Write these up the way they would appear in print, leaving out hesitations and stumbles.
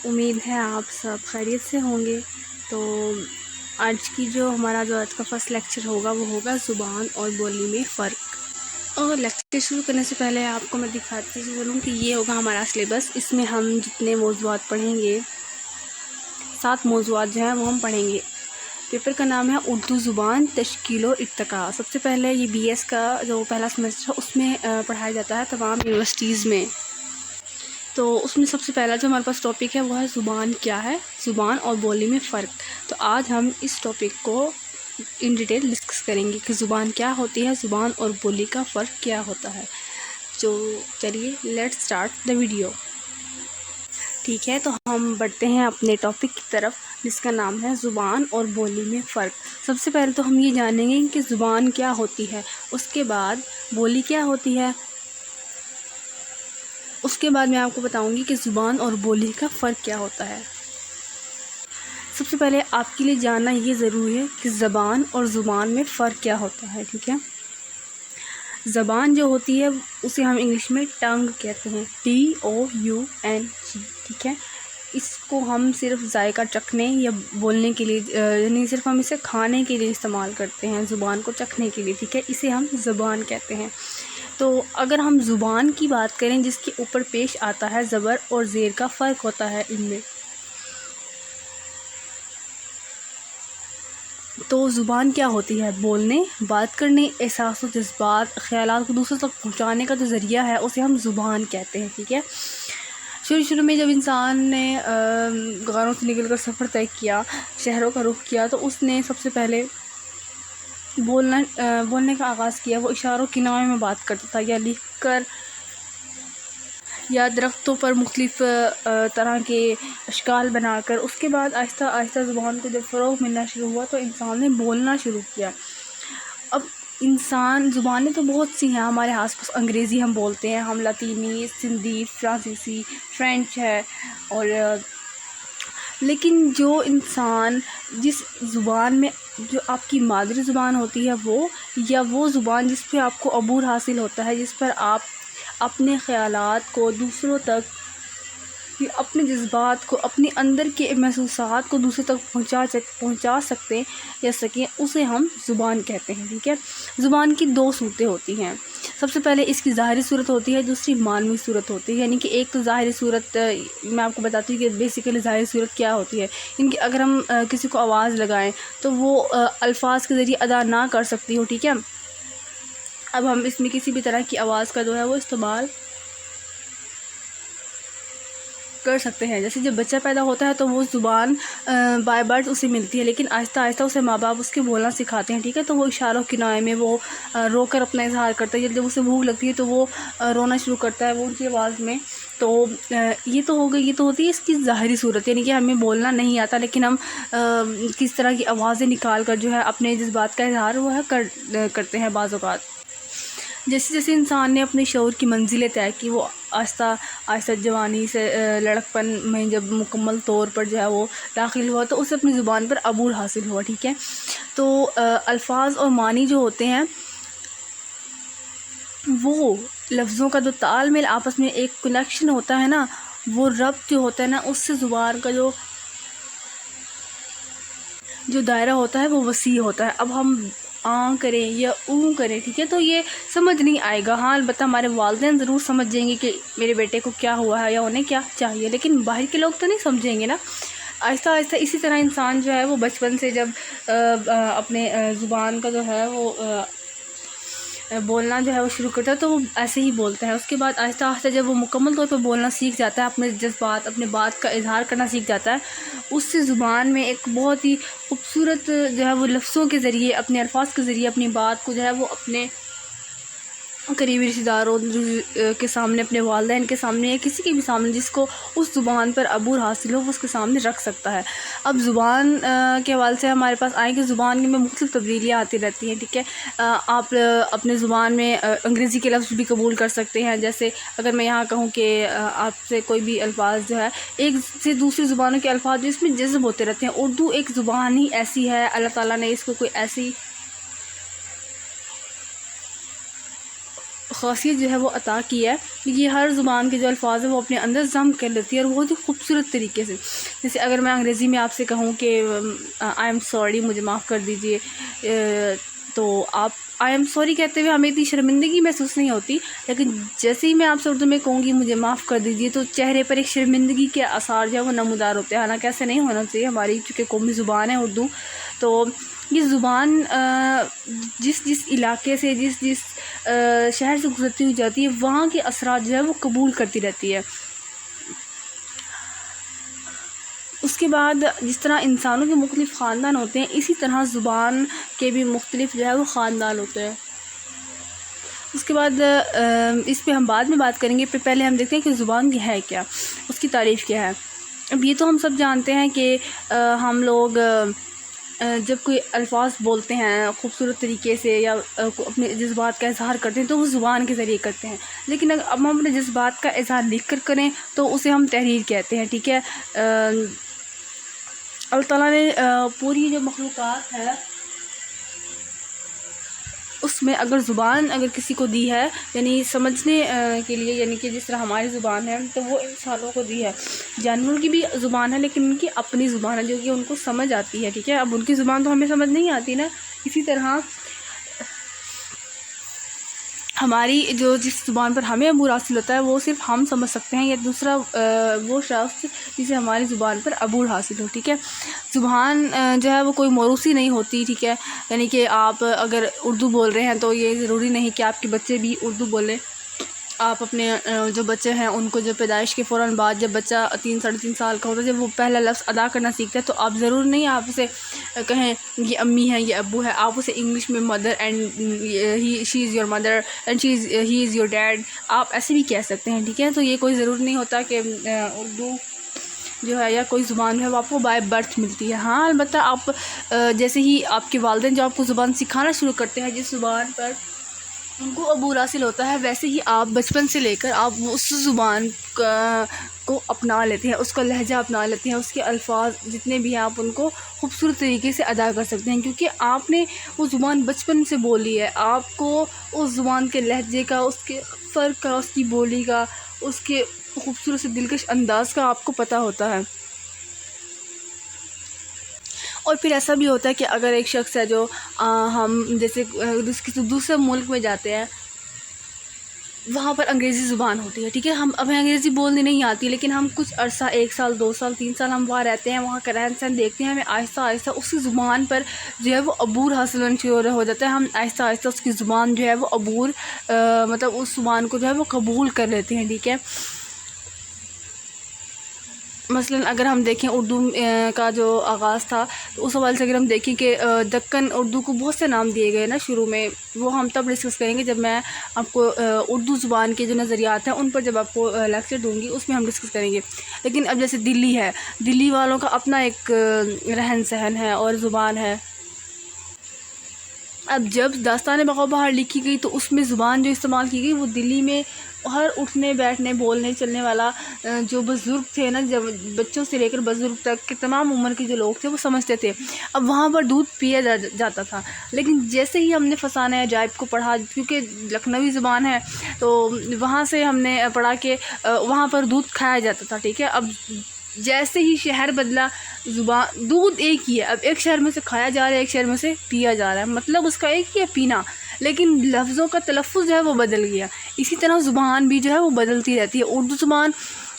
امید ہے آپ سب خیریت سے ہوں گے۔ تو آج کا فرسٹ لیکچر ہوگا وہ ہوگا زبان اور بولی میں فرق۔ اور لیکچر شروع کرنے سے پہلے آپ کو میں دکھاتی چلوں کہ یہ ہوگا ہمارا سلیبس۔ اس میں ہم جتنے موضوعات پڑھیں گے 7 موضوعات جو ہیں وہ ہم پڑھیں گے۔ پیپر کا نام ہے اردو زبان تشکیل و ارتقاء۔ سب سے پہلے یہ بی ایس کا جو پہلا سیمسٹر ہے اس میں پڑھایا جاتا ہے تمام یونیورسٹیز میں۔ تو اس میں سب سے پہلا جو ہمارے پاس ٹاپک ہے وہ ہے زبان کیا ہے، زبان اور بولی میں فرق۔ تو آج ہم اس ٹاپک کو ان ڈیٹیل ڈسکس کریں گے کہ زبان کیا ہوتی ہے، زبان اور بولی کا فرق کیا ہوتا ہے۔ تو چلیے لیٹس اسٹارٹ دا ویڈیو۔ ٹھیک ہے، تو ہم بڑھتے ہیں اپنے ٹاپک کی طرف جس کا نام ہے زبان اور بولی میں فرق۔ سب سے پہلے تو ہم یہ جانیں گے کہ زبان کیا ہوتی ہے، اس کے بعد بولی کیا ہوتی ہے، اس کے بعد میں آپ کو بتاؤں گی کہ زبان اور بولی کا فرق کیا ہوتا ہے۔ سب سے پہلے آپ کے لیے جاننا یہ ضروری ہے کہ زبان اور زبان میں فرق کیا ہوتا ہے۔ ٹھیک ہے، زبان جو ہوتی ہے اسے ہم انگلش میں ٹنگ کہتے ہیں، TOUNG۔ ٹھیک ہے، اس کو ہم صرف ذائقہ چکھنے یا بولنے کے لیے یعنی صرف ہم اسے کھانے کے لیے استعمال کرتے ہیں، زبان کو چکھنے کے لیے۔ ٹھیک ہے، اسے ہم زبان کہتے ہیں۔ تو اگر ہم زبان کی بات کریں جس کے اوپر پیش آتا ہے زبر اور زیر کا فرق ہوتا ہے ان میں، تو زبان کیا ہوتی ہے؟ بولنے، بات کرنے، احساس و جذبات، خیالات کو دوسروں تک پہنچانے کا جو ذریعہ ہے اسے ہم زبان کہتے ہیں۔ ٹھیک ہے، شروع میں جب انسان نے غاروں سے نکل کر سفر طے کیا، شہروں کا رخ کیا، تو اس نے سب سے پہلے بولنے کا آغاز کیا۔ وہ اشاروں کناروں میں بات کرتا تھا یا لکھ کر یا درختوں پر مختلف طرح کے اشکال بنا کر۔ اس کے بعد آہستہ آہستہ زبان کو جب فروغ ملنا شروع ہوا تو انسان نے بولنا شروع کیا۔ اب زبانیں تو بہت سی ہیں ہمارے آس پاس۔ انگریزی ہم بولتے ہیں، ہم لاطینی، سندھی، فرانسیسی، فرینچ ہے، اور لیکن جو انسان جس زبان میں جو آپ کی مادری زبان ہوتی ہے وہ زبان جس پہ آپ کو عبور حاصل ہوتا ہے، جس پر آپ اپنے خیالات کو دوسروں تک، اپنے جذبات کو، اپنے اندر کے محسوسات کو دوسروں تک پہنچا سکتے یا سکیں، اسے ہم زبان کہتے ہیں۔ ٹھیک ہے، زبان کی 2 صورتیں ہوتی ہیں۔ سب سے پہلے اس کی ظاہری صورت ہوتی ہے، دوسری معنوی صورت ہوتی ہے۔ یعنی کہ ایک تو ظاہری صورت، میں آپ کو بتاتی ہوں کہ بیسیکلی ظاہری صورت کیا ہوتی ہے۔ ان کی اگر ہم کسی کو آواز لگائیں تو وہ الفاظ کے ذریعے ادا نہ کر سکتی ہو۔ ٹھیک ہے، اب ہم اس میں کسی بھی طرح کی آواز کا جو ہے وہ استعمال کر سکتے ہیں۔ جیسے جب بچہ پیدا ہوتا ہے تو وہ زبان بائی برتھ اسے ملتی ہے، لیکن آہستہ آہستہ اسے ماں باپ اس کے بولنا سکھاتے ہیں۔ ٹھیک ہے، تو وہ اشاروں کنارے میں وہ رو کر اپنا اظہار کرتا ہے، جب اسے بھوک لگتی ہے تو وہ رونا شروع کرتا ہے وہ ان کی آواز میں۔ تو یہ تو ہوتی ہے اس کی ظاہری صورت، یعنی کہ ہمیں بولنا نہیں آتا لیکن ہم کس طرح کی آوازیں نکال کر جو ہے اپنے جذبات کا اظہار وہ ہے کرتے ہیں بعض اوقات۔ جیسے جیسے انسان نے اپنے شعور کی منزلیں طے کی، وہ آہستہ آہستہ جوانی سے لڑکپن میں جب مکمل طور پر جو ہے وہ داخل ہوا تو اسے اپنی زبان پر عبور حاصل ہوا۔ ٹھیک ہے، تو الفاظ اور معنی جو ہوتے ہیں وہ لفظوں کا جو تال میل آپس میں ایک کنیکشن ہوتا ہے نا، وہ ربط جو ہوتا ہے نا، اس سے زبان کا جو دائرہ ہوتا ہے وہ وسیع ہوتا ہے۔ اب ہم کریں یا کریں، ٹھیک ہے، تو یہ سمجھ نہیں آئے گا۔ ہاں البتہ ہمارے والدین ضرور سمجھ جائیں گے کہ میرے بیٹے کو کیا ہوا ہے یا انہیں کیا چاہیے، لیکن باہر کے لوگ تو نہیں سمجھیں گے نا۔ آہستہ آہستہ اسی طرح انسان جو ہے وہ بچپن سے جب اپنے زبان کا جو ہے وہ بولنا جو ہے وہ شروع کرتا ہے تو وہ ایسے ہی بولتا ہے۔ اس کے بعد آہستہ آہستہ جب وہ مکمل طور پہ بولنا سیکھ جاتا ہے، اپنے جذبات، اپنے بات کا اظہار کرنا سیکھ جاتا ہے، اس سے زبان میں ایک بہت ہی خوبصورت جو ہے وہ لفظوں کے ذریعے، اپنے الفاظ کے ذریعے اپنی بات کو جو ہے وہ اپنے قریبی رشتہ داروں کے سامنے، اپنے والدین کے سامنے یا کسی کے بھی سامنے جس کو اس زبان پر عبور حاصل ہو وہ اس کے سامنے رکھ سکتا ہے۔ اب زبان کے حوالے سے ہمارے پاس آئیں کہ زبان میں مختلف تبدیلیاں آتی رہتی ہیں۔ ٹھیک ہے، آپ اپنے زبان میں انگریزی کے لفظ بھی قبول کر سکتے ہیں۔ جیسے اگر میں یہاں کہوں کہ آپ سے کوئی بھی الفاظ جو ہے ایک سے دوسری زبانوں کے الفاظ جو اس میں جذب ہوتے رہتے ہیں۔ اردو ایک زبان ہی ایسی ہے، اللہ تعالیٰ نے اس کو کوئی ایسی خاصیت جو ہے وہ عطا کی ہے کہ یہ ہر زبان کے جو الفاظ ہیں وہ اپنے اندر ضم کر لیتی ہے اور بہت ہی خوبصورت طریقے سے. جیسے اگر میں انگریزی میں آپ سے کہوں کہ آئی ایم سوری، مجھے معاف کر دیجیے، تو آپ آئی ایم سوری کہتے ہوئے ہمیں اتنی شرمندگی محسوس نہیں ہوتی، لیکن جیسے ہی میں آپ سے اردو میں کہوں گی مجھے معاف کر دیجیے تو چہرے پر ایک شرمندگی کے آثار جو ہے وہ نمودار ہوتے ہیں. حالانکہ ایسے نہیں ہونا چاہیے، ہماری چونکہ قومی زبان ہے اردو، تو یہ زبان جس علاقے سے جس شہر سے گزرتی ہوئی جاتی ہے وہاں کے اثرات جو ہے وہ قبول کرتی رہتی ہے. اس کے بعد جس طرح انسانوں کے مختلف خاندان ہوتے ہیں، اسی طرح زبان کے بھی مختلف جو ہے وہ خاندان ہوتے ہیں. اس کے بعد اس پہ ہم بعد میں بات کریں گے، پہلے ہم دیکھتے ہیں کہ زبان ہے کیا، اس کی تعریف کیا ہے. اب یہ تو ہم سب جانتے ہیں کہ ہم لوگ جب کوئی الفاظ بولتے ہیں خوبصورت طریقے سے یا اپنے جذبات کا اظہار کرتے ہیں تو وہ زبان کے ذریعے کرتے ہیں. لیکن اگر ہم اپنے جذبات کا اظہار لکھ کر کریں تو اسے ہم تحریر کہتے ہیں. ٹھیک ہے، اللہ تعالیٰ نے پوری جو مخلوقات ہے اس میں اگر زبان اگر کسی کو دی ہے یعنی سمجھنے کے لیے، یعنی کہ جس طرح ہماری زبان ہے تو وہ انسانوں کو دی ہے. جانوروں کی بھی زبان ہے لیکن ان کی اپنی زبان ہے جو کہ ان کو سمجھ آتی ہے. ٹھیک ہے، اب ان کی زبان تو ہمیں سمجھ نہیں آتی نا. اسی طرح ہماری جس زبان پر ہمیں عبور حاصل ہوتا ہے وہ صرف ہم سمجھ سکتے ہیں یا دوسرا وہ شخص جسے ہماری زبان پر عبور حاصل ہو. ٹھیک ہے، زبان جو ہے وہ کوئی موروثی نہیں ہوتی. ٹھیک ہے، یعنی کہ آپ اگر اردو بول رہے ہیں تو یہ ضروری نہیں کہ آپ کے بچے بھی اردو بولیں. آپ اپنے جو بچے ہیں ان کو جو پیدائش کے فوراً بعد جب بچہ 3-3.5 سال کا ہوتا ہے، جب وہ پہلا لفظ ادا کرنا سیکھتا ہے تو آپ ضرور نہیں آپ اسے کہیں یہ امی ہے یہ ابو ہے، آپ اسے انگلش میں mother and she is your mother and he is your dad, آپ ایسے بھی کہہ سکتے ہیں. ٹھیک ہے، تو یہ کوئی ضرور نہیں ہوتا کہ اردو جو ہے یا کوئی زبان جو ہے وہ آپ کو بائی برتھ ملتی ہے. ہاں البتہ آپ جیسے ہی آپ کے والدین جو آپ کو زبان سکھانا شروع کرتے ہیں، جس زبان پر ان کو عبور حاصل ہوتا ہے، ویسے ہی آپ بچپن سے لے کر آپ اس زبان کو اپنا لیتے ہیں، اس کا لہجہ اپنا لیتے ہیں، اس کے الفاظ جتنے بھی ہیں آپ ان کو خوبصورت طریقے سے ادا کر سکتے ہیں کیونکہ آپ نے وہ زبان بچپن سے بولی ہے. آپ کو اس زبان کے لہجے کا، اس کے فرق کا، اس کی بولی کا، اس کے خوبصورت سے دلکش انداز کا آپ کو پتہ ہوتا ہے. اور پھر ایسا بھی ہوتا ہے کہ اگر ایک شخص ہے جو ہم جیسے کسی دوسرے ملک میں جاتے ہیں، وہاں پر انگریزی زبان ہوتی ہے. ٹھیک ہے، ہمیں انگریزی بولنی نہیں آتی لیکن ہم کچھ عرصہ 1 سال 2 سال 3 سال ہم وہاں رہتے ہیں، وہاں کا رہن سہن دیکھتے ہیں، ہمیں آہستہ آہستہ اسی زبان پر جو ہے وہ عبور حاصل ہونا شروع ہو جاتا ہے. ہم آہستہ آہستہ اس کی زبان جو ہے وہ عبور مطلب اس زبان کو جو ہے وہ قبول کر لیتے ہیں. ٹھیک ہے، مثلا اگر ہم دیکھیں اردو کا جو آغاز تھا تو اس حوالے سے اگر ہم دیکھیں کہ دکن اردو کو بہت سے نام دیے گئے نا شروع میں، وہ ہم تب ڈسکس کریں گے جب میں آپ کو اردو زبان کے جو نظریات ہیں ان پر جب آپ کو لیکچر دوں گی اس میں ہم ڈسکس کریں گے. لیکن اب جیسے دلی ہے، دلی والوں کا اپنا ایک رہن سہن ہے اور زبان ہے. اب جب داستان بقا بہار لکھی گئی تو اس میں زبان جو استعمال کی گئی وہ دلی میں ہر اٹھنے بیٹھنے بولنے چلنے والا جو بزرگ تھے نا، جب بچوں سے لے کر بزرگ تک کے تمام عمر کے جو لوگ تھے وہ سمجھتے تھے. اب وہاں پر دودھ پیا جاتا تھا، لیکن جیسے ہی ہم نے فسانہ عجائب کو پڑھا، کیونکہ لکھنوی زبان ہے تو وہاں سے ہم نے پڑھا کہ وہاں پر دودھ کھایا جاتا تھا. ٹھیک ہے، اب جیسے ہی شہر بدلا زبان دودھ ایک ہی ہے، اب ایک شہر میں سے کھایا جا رہا ہے، ایک شہر میں سے پیا جا رہا ہے، مطلب اس کا ایک ہی ہے پینا، لیکن لفظوں کا تلفظ جو ہے وہ بدل گیا. اسی طرح زبان بھی جو ہے وہ بدلتی رہتی ہے. اردو زبان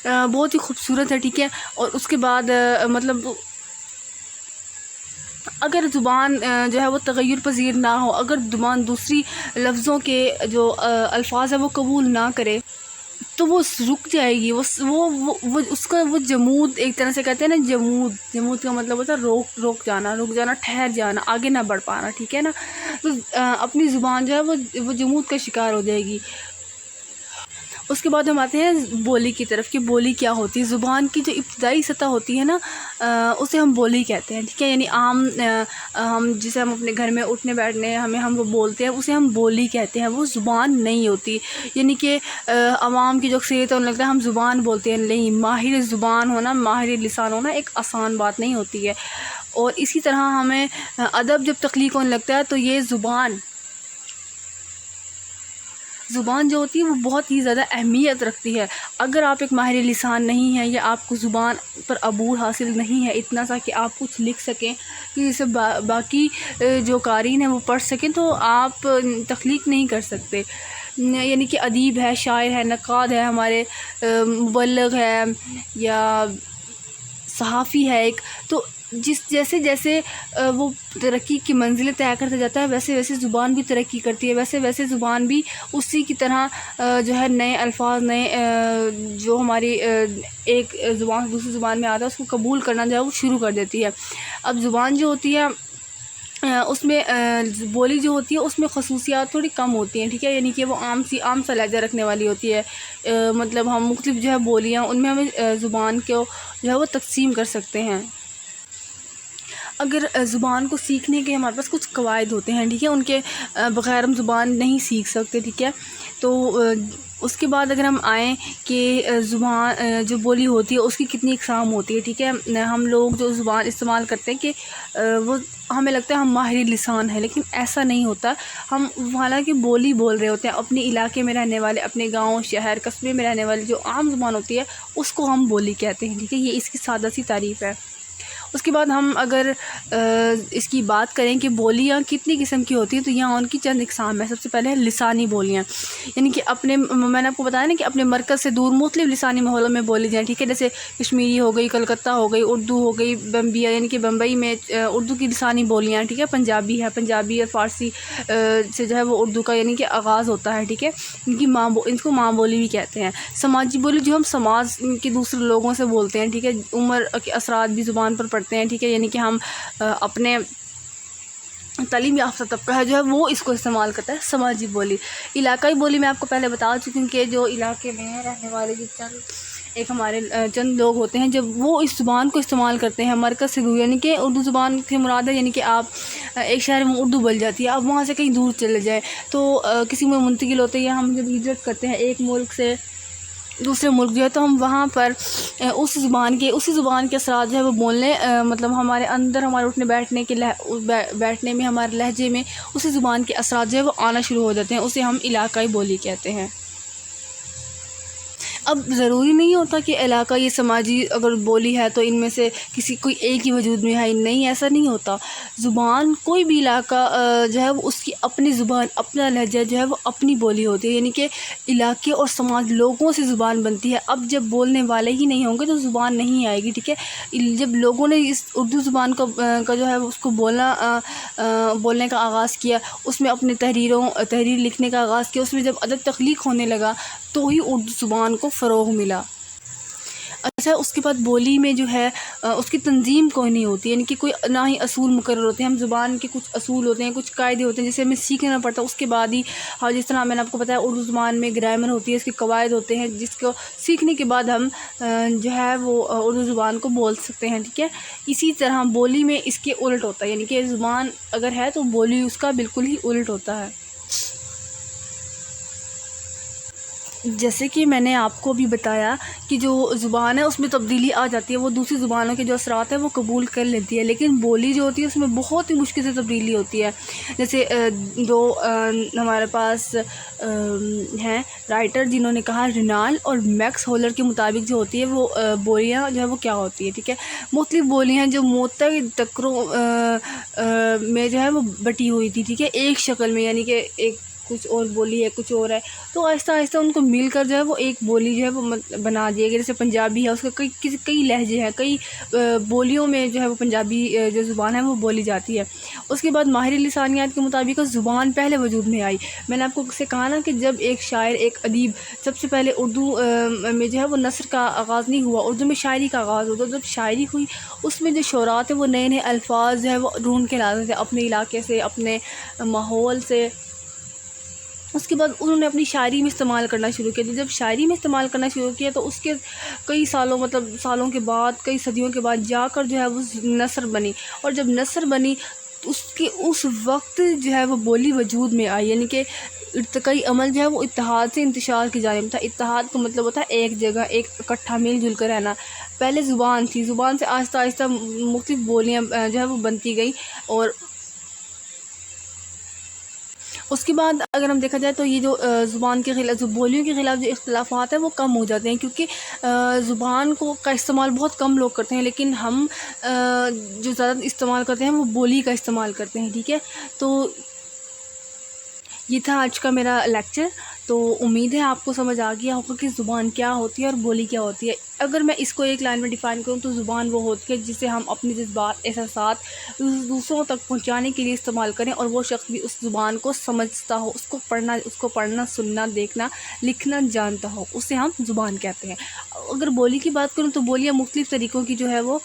بہت ہی خوبصورت ہے. ٹھیک ہے، اور اس کے بعد مطلب اگر زبان جو ہے وہ تغیر پذیر نہ ہو، اگر زبان دوسری لفظوں کے جو الفاظ ہیں وہ قبول نہ کرے تو وہ رک جائے گی. وہ اس کا وہ جمود، ایک طرح سے کہتے ہیں نا جمود کا مطلب ہوتا ہے رک جانا، ٹھہر جانا، آگے نہ بڑھ پانا. ٹھیک ہے نا، تو اپنی زبان جو ہے وہ جمود کا شکار ہو جائے گی. اس کے بعد ہم آتے ہیں بولی کی طرف کہ بولی کیا ہوتی ہے. زبان کی جو ابتدائی سطح ہوتی ہے نا اسے ہم بولی کہتے ہیں. ٹھیک ہے، یعنی عام ہم جسے ہم اپنے گھر میں اٹھنے بیٹھنے ہم وہ بولتے ہیں اسے ہم بولی کہتے ہیں، وہ زبان نہیں ہوتی. یعنی کہ عوام کی جو اکثریت ہے انہیں لگتا ہے ہم زبان بولتے ہیں، نہیں، ماہر زبان ہونا، ماہر لسان ہونا ایک آسان بات نہیں ہوتی ہے. اور اسی طرح ہمیں ادب جب تخلیق ہونے لگتا ہے تو یہ زبان زبان جو ہوتی ہے وہ بہت ہی زیادہ اہمیت رکھتی ہے. اگر آپ ایک ماہر لسان نہیں ہیں یا آپ کو زبان پر عبور حاصل نہیں ہے اتنا سا کہ آپ کچھ لکھ سکیں کہ جسے باقی جو قارئین ہیں وہ پڑھ سکیں، تو آپ تخلیق نہیں کر سکتے. یعنی کہ ادیب ہے، شاعر ہے، نقاد ہے، ہمارے مبلغ ہے یا صحافی ہے ایک، تو جیسے جیسے وہ ترقی کی منزلیں طے کرتا جاتا ہے ویسے ویسے زبان بھی ترقی کرتی ہے، ویسے ویسے زبان بھی اسی کی طرح جو ہے نئے الفاظ، نئے جو ہماری ایک زبان سے دوسری زبان میں آتا ہے اس کو قبول کرنا جو ہے وہ شروع کر دیتی ہے. اب زبان جو ہوتی ہے اس میں بولی جو ہوتی ہے اس میں خصوصیات تھوڑی کم ہوتی ہیں، ٹھیک ہے، یعنی کہ وہ عام سا لہجہ رکھنے والی ہوتی ہے. مطلب ہم مختلف جو ہے بولیاں ان میں ہمیں زبان کو جو ہے وہ تقسیم کر سکتے ہیں. اگر زبان کو سیکھنے کے ہمارے پاس کچھ قواعد ہوتے ہیں، ٹھیک ہے، ان کے بغیر ہم زبان نہیں سیکھ سکتے، ٹھیک ہے. تو اس کے بعد اگر ہم آئیں کہ زبان جو بولی ہوتی ہے اس کی کتنی اقسام ہوتی ہے، ٹھیک ہے. ہم لوگ جو زبان استعمال کرتے ہیں کہ وہ ہمیں لگتا ہے ہم ماہر لسان ہیں، لیکن ایسا نہیں ہوتا. ہم حالانکہ بولی بول رہے ہوتے ہیں، اپنے علاقے میں رہنے والے، اپنے گاؤں، شہر، قصبے میں رہنے والے جو عام زبان ہوتی ہے اس کو ہم بولی کہتے ہیں، ٹھیک ہے. یہ اس کی سادہ سی تعریف ہے. اس کے بعد ہم اگر اس کی بات کریں کہ بولیاں کتنی قسم کی ہوتی ہیں تو یہاں ان کی چند اقسام ہیں. سب سے پہلے لسانی بولیاں، یعنی کہ میں نے آپ کو بتایا نا کہ اپنے مرکز سے دور مختلف لسانی ماحولوں میں بولی جائیں، ٹھیک ہے. جیسے کشمیری ہو گئی، کلکتہ ہو گئی، اردو ہو گئی، بمبیا یعنی کہ بمبئی میں اردو کی لسانی بولیاں، ٹھیک ہے. پنجابی ہے، پنجابی اور فارسی سے جو ہے وہ اردو کا یعنی کہ آغاز ہوتا ہے، ٹھیک ہے. ان کو ماں بولی بھی کہتے ہیں. سماجی بولی جو ہم سماج کے دوسرے لوگوں سے بولتے ہیں، ٹھیک ہے. عمر کے اثرات بھی زبان پر پڑتے ہیں، ٹھیک ہے. یعنی کہ ہم اپنے تعلیم یافتہ طبقہ ہے جو ہے وہ اس کو استعمال کرتا ہے. سماجی بولی. علاقائی بولی میں آپ کو پہلے بتا چکی ہوں کہ جو علاقے میں رہنے والے ہمارے چند لوگ ہوتے ہیں جب وہ اس زبان کو استعمال کرتے ہیں مرکز سے دور، یعنی کہ اردو زبان سے مراد ہے، یعنی کہ آپ ایک شہر میں اردو بول جاتی ہے، آپ وہاں سے کہیں دور چلے جائیں تو کسی میں منتقل ہوتے ہیں یا ہم جب ہجرت کرتے ہیں ایک ملک سے دوسرے ملک جو ہے تو ہم وہاں پر اسی زبان کے اثرات جو ہے وہ بولنے مطلب ہمارے اندر ہمارے اٹھنے بیٹھنے میں ہمارے لہجے میں اسی زبان کے اثرات جو ہے وہ آنا شروع ہو جاتے ہیں. اسے ہم علاقائی بولی کہتے ہیں. اب ضروری نہیں ہوتا کہ علاقہ یہ سماجی اگر بولی ہے تو ان میں سے کوئی ایک ہی وجود میں ہے، نہیں، ایسا نہیں ہوتا. زبان کوئی بھی علاقہ جو ہے وہ اس کی اپنی زبان، اپنا لہجہ جو ہے وہ اپنی بولی ہوتی ہے، یعنی کہ علاقے اور سماج لوگوں سے زبان بنتی ہے. اب جب بولنے والے ہی نہیں ہوں گے تو زبان نہیں آئے گی، ٹھیک ہے. جب لوگوں نے اس اردو زبان کا جو ہے اس کو بولنے کا آغاز کیا، اس میں اپنے تحریر لکھنے کا آغاز کیا، اس میں جب ادب تخلیق ہونے لگا تو ہی اردو زبان کو فروغ ملا. اچھا، اس کے بعد بولی میں جو ہے اس کی تنظیم کوئی نہیں ہوتی، یعنی کہ کوئی نہ ہی اصول مقرر ہوتے ہیں. ہم زبان کے کچھ اصول ہوتے ہیں، کچھ قاعدے ہوتے ہیں جسے ہمیں سیکھنا پڑتا ہے. اس کے بعد ہی جس طرح میں نے آپ کو بتایا اردو زبان میں گرامر ہوتی ہے، اس کے قواعد ہوتے ہیں جس کو سیکھنے کے بعد ہم جو ہے وہ اردو زبان کو بول سکتے ہیں، ٹھیک ہے. اسی طرح بولی میں اس کے الٹ ہوتا ہے، یعنی کہ زبان اگر ہے تو بولی اس کا بالکل ہی الٹ ہوتا ہے. جیسے کہ میں نے آپ کو بھی بتایا کہ جو زبان ہے اس میں تبدیلی آ جاتی ہے، وہ دوسری زبانوں کے جو اثرات ہیں وہ قبول کر لیتی ہے، لیکن بولی جو ہوتی ہے اس میں بہت ہی مشکل سے تبدیلی ہوتی ہے. جیسے دو ہمارے پاس ہیں رائٹر جنہوں نے کہا، رینال اور میکس ہولر کے مطابق جو ہوتی ہے وہ بولیاں جو ہے وہ کیا ہوتی ہے، ٹھیک ہے. مختلف بولیاں جو معتدل ٹکروں میں جو ہے وہ بٹی ہوئی تھی، ٹھیک ہے، ایک شکل میں، یعنی کہ ایک کچھ اور بولی ہے، کچھ اور ہے، تو آہستہ آہستہ ان کو مل کر جو ہے وہ ایک بولی جو ہے وہ بنا دیا گیا. جیسے پنجابی ہے، اس کے کئی لہجے ہیں، کئی بولیوں میں جو ہے وہ پنجابی جو زبان ہے وہ بولی جاتی ہے. اس کے بعد ماہر لسانیات کے مطابق زبان پہلے وجود میں آئی. میں نے آپ کو سے کہا نا کہ جب ایک شاعر، ایک ادیب، سب سے پہلے اردو میں جو ہے وہ نثر کا آغاز نہیں ہوا، اردو میں شاعری کا آغاز ہوا. جب شاعری ہوئی اس میں جو شعراء تھے وہ نئے نئے الفاظ جو ہے وہ ڈھونڈ کے لاتے تھے اپنے علاقے سے، اپنے ماحول سے. اس کے بعد انہوں نے اپنی شاعری میں استعمال کرنا شروع کیا. جب شاعری میں استعمال کرنا شروع کیا تو اس کے کئی سالوں کے بعد، کئی صدیوں کے بعد جا کر جو ہے وہ نثر بنی. اور جب نثر بنی اس وقت جو ہے وہ بولی وجود میں آئی، یعنی کہ ارتقائی عمل جو ہے وہ اتحاد سے انتشار کی جانب تھا. اتحاد کا مطلب ہوتا ہے ایک جگہ، ایک اکٹھا مل جل کر رہنا. پہلے زبان تھی، زبان سے آہستہ آہستہ مختلف بولیاں جو ہے وہ بنتی گئی، اور اس کے بعد اگر ہم دیکھا جائے تو یہ جو زبان کے خلاف، جو بولیوں کے خلاف جو اختلافات ہیں وہ کم ہو جاتے ہیں، کیونکہ زبان کا استعمال بہت کم لوگ کرتے ہیں، لیکن ہم جو زیادہ استعمال کرتے ہیں وہ بولی کا استعمال کرتے ہیں، ٹھیک ہے۔ تو یہ تھا آج کا میرا لیکچر، تو امید ہے آپ کو سمجھ آ گیا ہوگا کہ زبان کیا ہوتی ہے اور بولی کیا ہوتی ہے۔ اگر میں اس کو ایک لائن میں ڈیفائن کروں تو زبان وہ ہوتی ہے جسے ہم اپنی جذبات، احساسات دوسروں تک پہنچانے کے لیے استعمال کریں، اور وہ شخص بھی اس زبان کو سمجھتا ہو، اس کو پڑھنا، سننا، دیکھنا، لکھنا جانتا ہو، اسے ہم زبان کہتے ہیں۔ اگر بولی کی بات کروں تو بولیاں مختلف طریقوں کی جو ہے وہ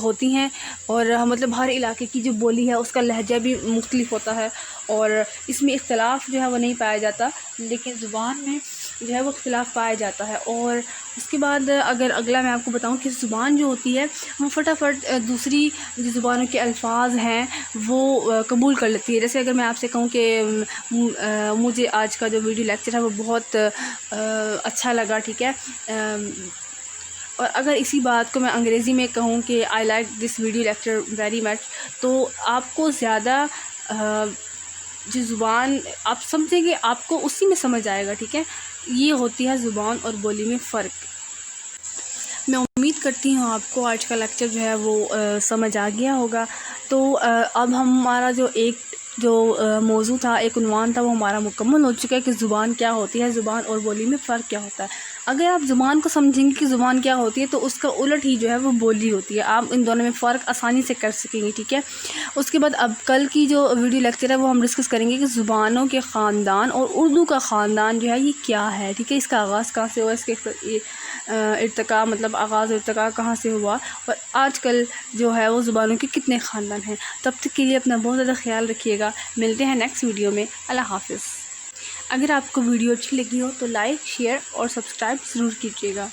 ہوتی ہیں، اور مطلب ہر علاقے کی جو بولی ہے اس کا لہجہ بھی مختلف ہوتا ہے، اور اس میں اختلاف جو ہے وہ نہیں پایا جاتا، لیکن زبان میں جو ہے وہ اختلاف پایا جاتا ہے۔ اور اس کے بعد اگر اگلا میں آپ کو بتاؤں کہ زبان جو ہوتی ہے وہ فٹافٹ دوسری جو زبانوں کے الفاظ ہیں وہ قبول کر لیتی ہے۔ جیسے اگر میں آپ سے کہوں کہ مجھے آج کا جو ویڈیو لیکچر ہے وہ بہت اچھا لگا، ٹھیک ہے، اور اگر اسی بات کو میں انگریزی میں کہوں کہ I like this video lecture very much, تو آپ کو زیادہ جو زبان آپ سمجھیں گے آپ کو اسی میں سمجھ آئے گا، ٹھیک ہے۔ یہ ہوتی ہے زبان اور بولی میں فرق۔ میں امید کرتی ہوں آپ کو آج کا لیکچر جو ہے وہ سمجھ آ گیا ہوگا۔ تو اب ہمارا جو موضوع تھا، ایک عنوان تھا، وہ ہمارا مکمل ہو چکا ہے کہ زبان کیا ہوتی ہے، زبان اور بولی میں فرق کیا ہوتا ہے۔ اگر آپ زبان کو سمجھیں گے کہ زبان کیا ہوتی ہے تو اس کا الٹ ہی جو ہے وہ بولی ہوتی ہے، آپ ان دونوں میں فرق آسانی سے کر سکیں گے، ٹھیک ہے۔ اس کے بعد اب کل کی جو ویڈیو لیکچر ہے وہ ہم ڈسکس کریں گے کہ زبانوں کے خاندان اور اردو کا خاندان جو ہے یہ کیا ہے، ٹھیک ہے، اس کا آغاز کہاں سے ہوا، اس کے ارتقاء مطلب آغاز ارتقاء کہاں سے ہوا، اور آج کل جو ہے وہ زبانوں کے کتنے خاندان ہیں۔ تب تک کے لیے اپنا بہت زیادہ خیال رکھیے گا، ملتے ہیں نیکسٹ ویڈیو میں، اللہ حافظ۔ اگر آپ کو ویڈیو اچھی لگی ہو تو لائک، شیئر اور سبسکرائب ضرور کیجیے گا۔